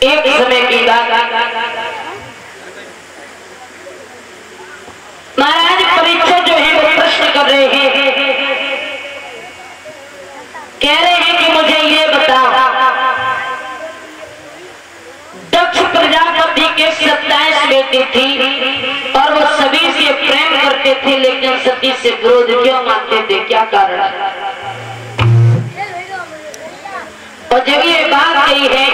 एक समय की बात, महाराज परीक्षा जो है वो प्रश्न कर रहे हैं, कह रहे हैं कि मुझे ये बताओ, दक्ष प्रजापति के 27 बेटी थी और वो सभी से प्रेम करते थे, लेकिन सती से विरोध क्यों मानते थे, क्या कारण? और जब ये बात कही है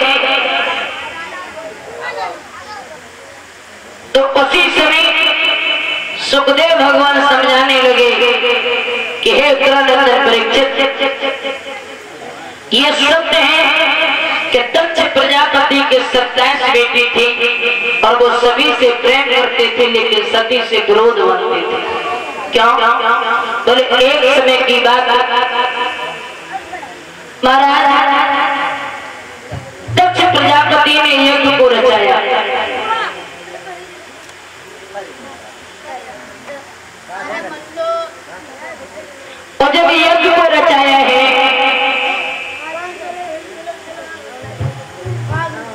तो उसी समय सुखदेव भगवान समझाने लगे कि हे उत्तरानंद परीक्षित, ये सत्य है कि दक्ष प्रजापति के 27 बेटी थी और वो सभी से प्रेम करते थे, लेकिन सती से विरोध मानते थे। क्यों? बोले एक समय की बात, महाराज दक्ष प्रजापति ने यज्ञ को रचाया, और जब यज्ञ को रचाया है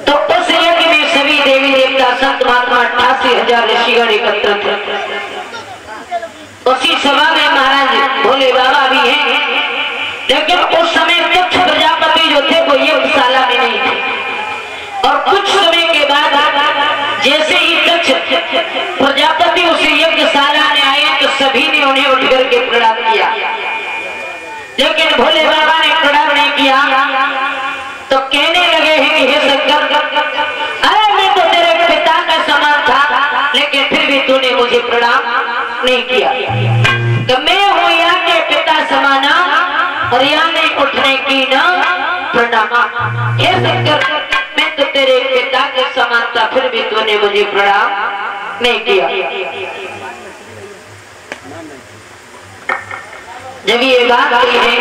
तो उस यज्ञ में सभी देवी देवता संत महात्मा 88,000 ऋषिगण एकत्र थे। उसी सभा में महाराज भोले बाबा भी हैं, लेकिन उस समय दक्ष प्रजापति जो थे वो यज्ञशाला में नहीं थे। और कुछ समय के बाद जैसे ही दक्ष प्रजापति उस यज्ञशाला में आए तो सभी ने उन्हें उठ करके प्रणाम किया, लेकिन भोले बाबा ने प्रणाम नहीं किया। तो कहने लगे हैं कि हे शंकर, अरे मैं तो तेरे पिता का समान था, लेकिन फिर भी तूने मुझे प्रणाम नहीं किया। तो मैं हूँ यहाँ के पिता समाना और यहाँ नहीं उठने की ना प्रणाम। हे शंकर, मैं तो तेरे पिता के समान था, फिर भी तूने मुझे प्रणाम नहीं किया। जब ये बात कही है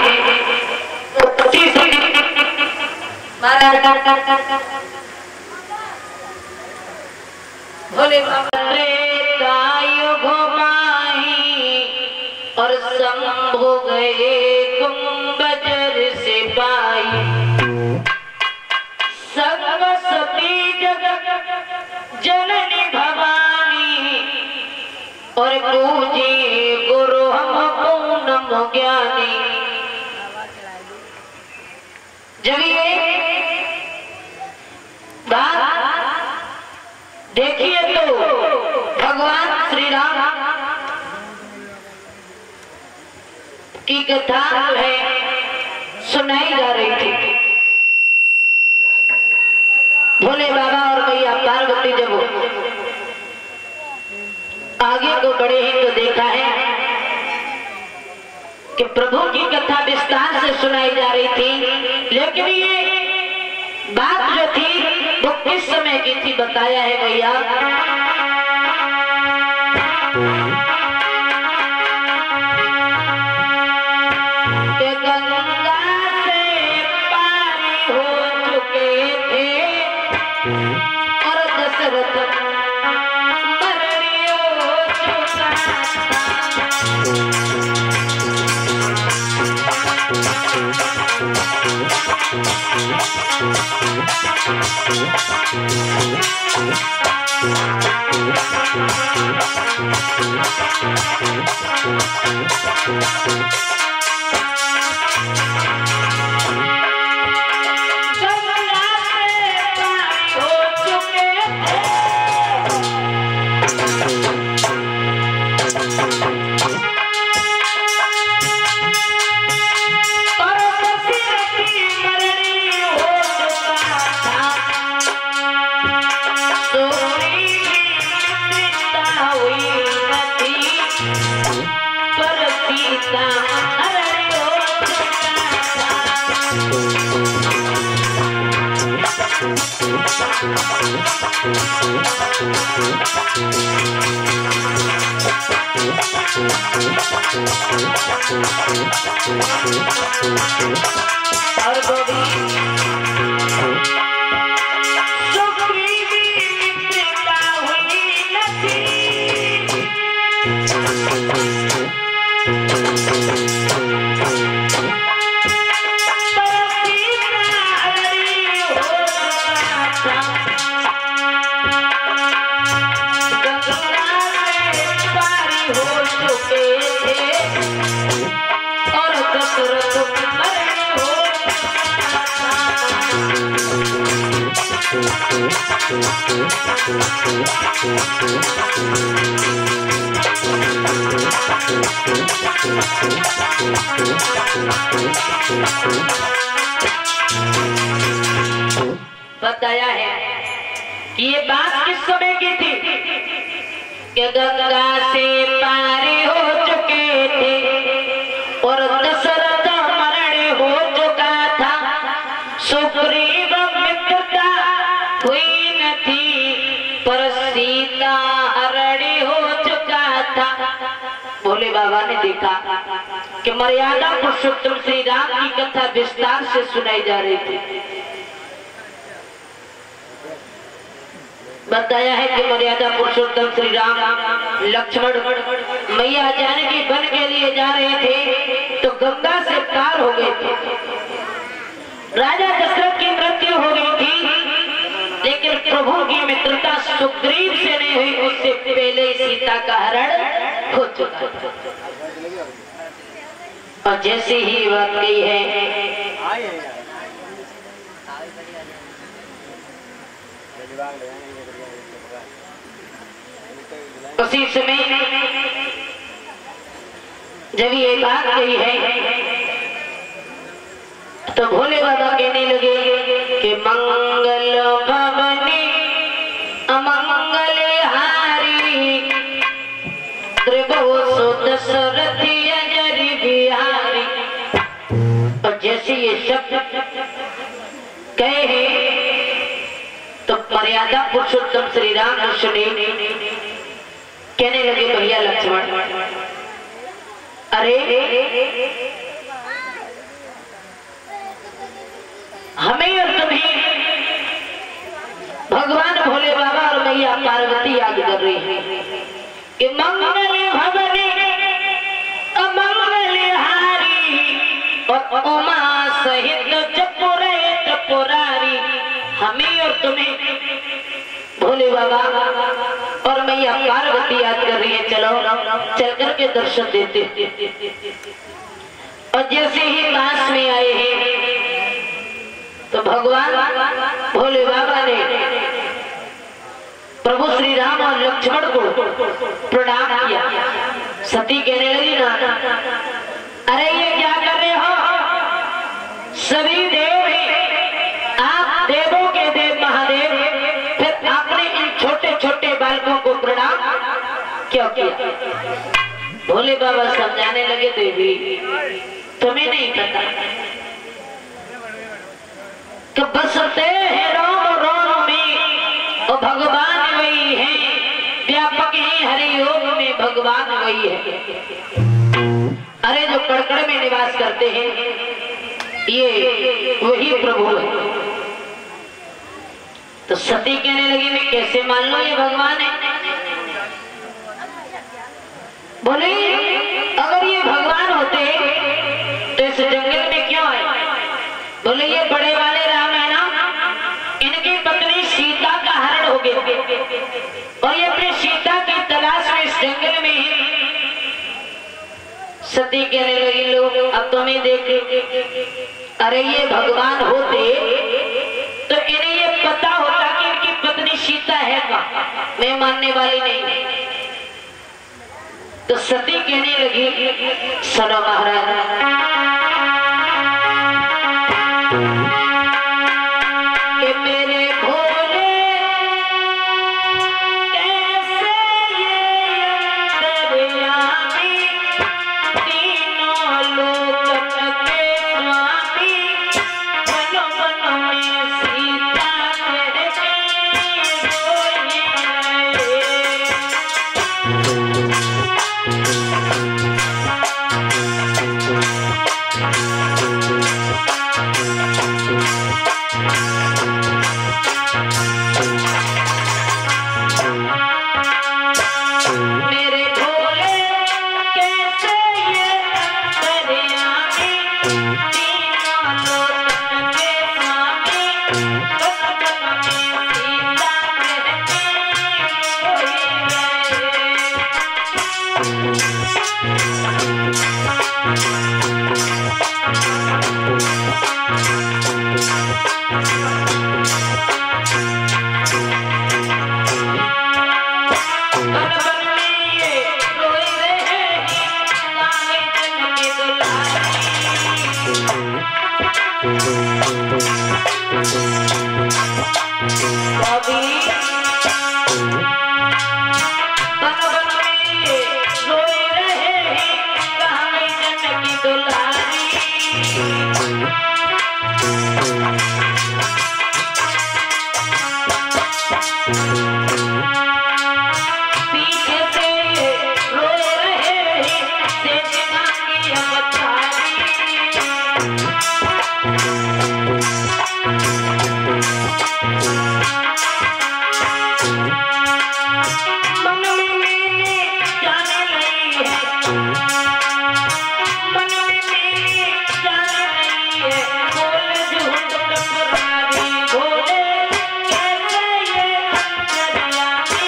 तो उसी से भोले बाबा घुमाई और शंभु गए कुंभजर से पाई, सर्व सती जगत जननी भवानी और पूजी गुरु हमको नमो ज्ञानी। जब ये बात देखिए तो भगवान श्री राम की कथा है सुनाई जा रही थी। भोले बाबा और मैया पार्वती जब आगे को बढ़े हैं तो देखा है कि प्रभु की कथा विस्तार से सुनाई जा रही थी, लेकिन ये बात जो थी वो किस समय की थी बताया है भैया। गंगा से पारी हो चुके थे और दशरथ मरणी हो चुका बताया है कि ये बात किस समय की थी कि गंगा से पार हो चुके थे और दशरथ मरण हो चुका था, सुग्रीव मित्रता हुई न थी पर सीता हरण हो चुका था। भोले बाबा ने देखा कि मर्यादा पुरुषोत्तम श्री राम की कथा विस्तार से सुनाई जा रही थी। बताया है कि मर्यादा पुरुषोत्तम श्री राम लक्ष्मण मैया जानकी वन के लिए जा रहे थे तो गंगा से पार हो गए थे। राजा दशरथ की मृत्यु हो गई थी, लेकिन प्रभु की मित्रता सुग्रीव से नहीं हुई, उससे पहले सीता का हरण हो चुका था। और जैसे ही बात गई है उसी समय जब ये बात गई है तो भोले बाबा कहने लगे कि मंगल भवनी अमंगल हारी त्रिभुवन दशरथी अजरी बिहारी। और जैसे ये शब्द कहे तो मर्यादा पुरुषोत्तम श्री राम सुने, कहने लगे भैया लक्ष्मण, अरे हमें और तुम्हें भगवान भोले बाबा और मैया पार्वती याद कर रही है कि मंगल भवनी अमंगल हारी और उमा सहित चपुरारी। हमें और तुम्हें भोले बाबा और मैया पार्वती याद कर रही है, चलो चल करके दर्शन देते। और जैसे ही पास में आए हैं तो भगवान भोले बाबा ने प्रभु श्री राम और लक्ष्मण को प्रणाम किया। सती कहने लगी ना, अरे ये क्या कर रहे हो, सभी देव हैं, आप देवों के देव महादेव, फिर आपने इन छोटे छोटे बालकों को प्रणाम क्यों किया? भोले बाबा समझाने लगे, देवी तुम्हें नहीं पता कि बसते हैं रोम रोम में और भगवान वही है, व्यापक है हरिओम में भगवान वही है। अरे जो कड़कड़ में निवास करते हैं ये वही प्रभु है। तो सती कहने लगी, मैं कैसे मान लो ये भगवान है? बोले अगर ये भगवान होते तो इस जंगल में क्यों आए? बोले ये बड़े वाले राम है ना, इनकी पत्नी सीता का हरण हो गया और ये अपनी सीता की तलाश में इस जंगल में है। सती कहने लगी, लोग अब तुम्हें देख, अरे ये भगवान होते तो इन्हें ये पता होता कि इनकी पत्नी सीता है क्या? मैं मानने वाली नहीं। तो सती कहने लगी, सुनो महाराज, कि मेरे भोले कैसे ये अंतर्यामी, तीनों लोक के स्वामी, मन मन में सीता करके बोले आए। कभी बन बन में रोए रहे कहाँ जन की दुलारी। पीछे से रोए रहे देखना की अवतारी। मन में मैंने जाने लगी है, मन में मैंने जाने लगी है, बोल झूठ टकरारी बोले कैसे ये अंतर्यामी।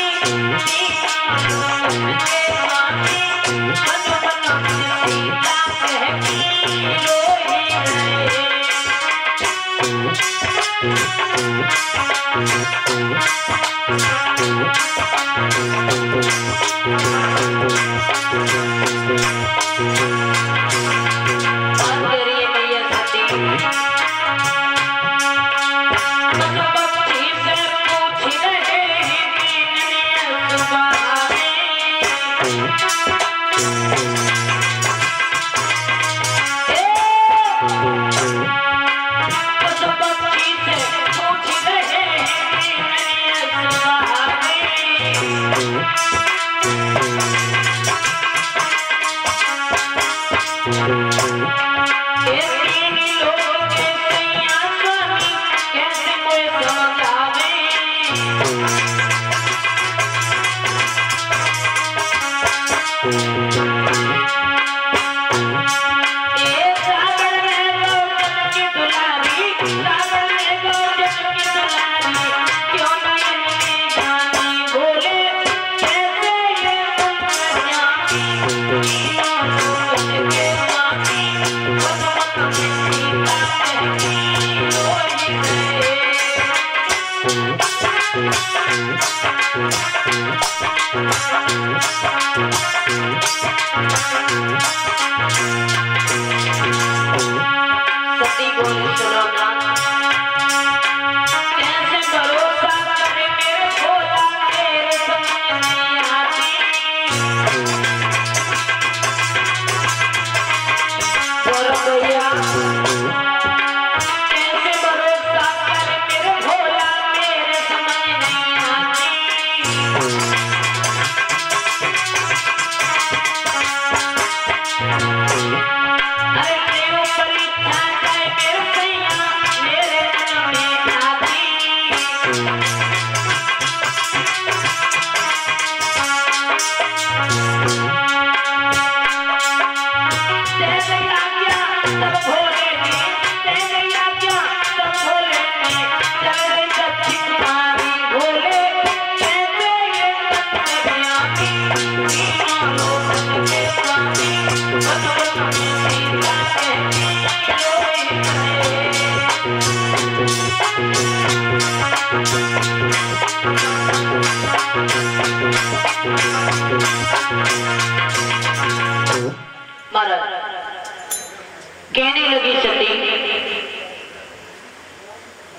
कहने लगी सती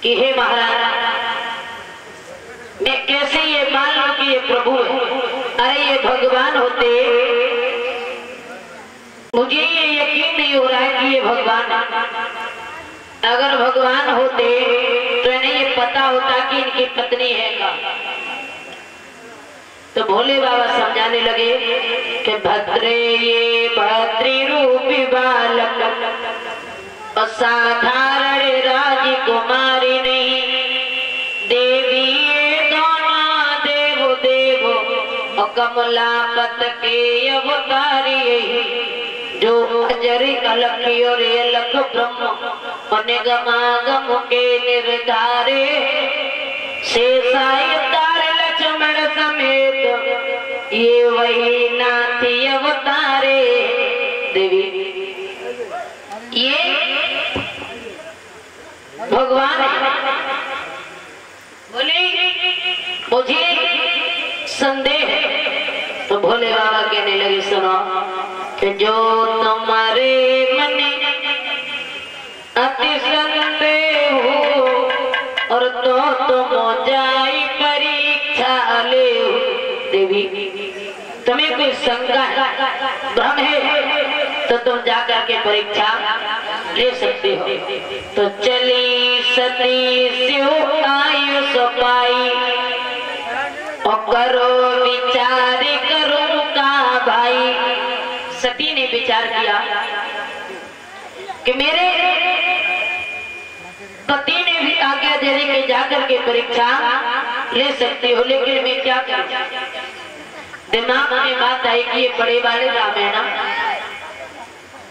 कि हे महाराज, मैं कैसे ये मान लूं कि ये प्रभु है? अरे ये भगवान होते, मुझे ये यकीन नहीं हो रहा है कि ये भगवान है। अगर भगवान होते तो इन्हें ये पता होता कि इनकी पत्नी है का। तो भोले बाबा समझाने लगे कि भद्रे ये भद्री रूपी बालक असाधारण राजकुमारी नहीं, देवी ये दोनों देवो देवो और कमलापत के अवतारी, जो अजरी अलख और ये लख ब्रह्म और निगमागम के निर्धारे, शेषाय तार लक्ष्मण समेत ये वही नाथी अवतारे। देवी ये भगवान है। बोले मुझे संदेह है। तो भोले बाबा कहने लगे सुनो कि जो तुम्हारे मन अति संदेह हो और तो तुम जाई परीक्षा ले। देवी तुम्हें कोई शंका है, भ्रम है, तो तुम जाकर के परीक्षा ले सकते हो। तो चली सती शिव आयु सपाई, और करो विचार करो का भाई। सती ने विचार किया कि मेरे पति ने भी आज्ञा दे दी कि जाकर के परीक्षा ले सकती हो, लेकिन मैं क्या करूं। दिमाग में बात आई कि ये बड़े वाले राम है ना,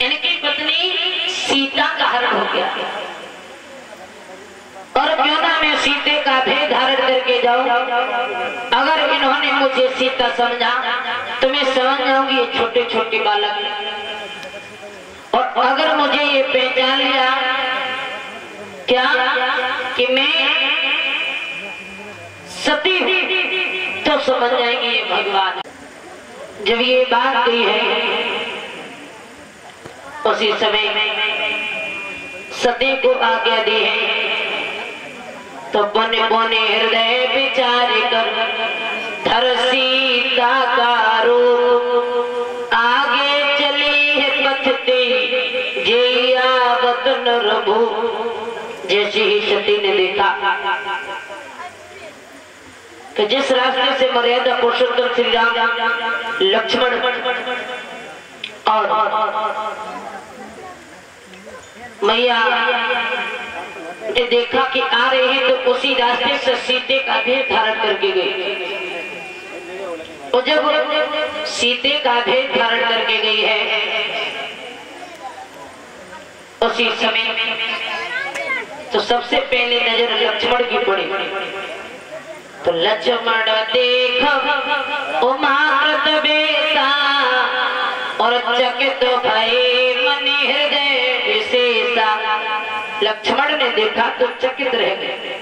इनकी पत्नी सीता का हरण हो गया, और क्यों ना मैं सीते का भेद धारण करके जाऊं। अगर इन्होंने मुझे सीता समझा तो मैं समझ जाऊंगी ये छोटे छोटे बालक, और अगर मुझे ये पहचान लिया क्या कि मैं सती हूं, तो समझ जाएंगे ये भगवान। जब ये बात गई है, उसी समय सती को आज्ञा दी है, तो बने बने हृदय विचार कर धर सीता का रूप। आगे चली है पथते जे आवत नरभू। जैसे ही सती ने देखा कि जिस रास्ते से मर्यादा पुरुषोत्तम श्री राम, लक्ष्मण और मैया ने देखा कि आ रहे हैं, तो उसी रास्ते से सीते का भेद धारण करके गई। और जब सीते का भेद धारण करके गई है, उसी समय तो सबसे पहले नजर लक्ष्मण की पड़ी। तो लक्ष्मण देख उमाकृत बेसा, और चकित भये मन हृदय विशेषा। लक्ष्मण ने देखा तो चकित रह गए।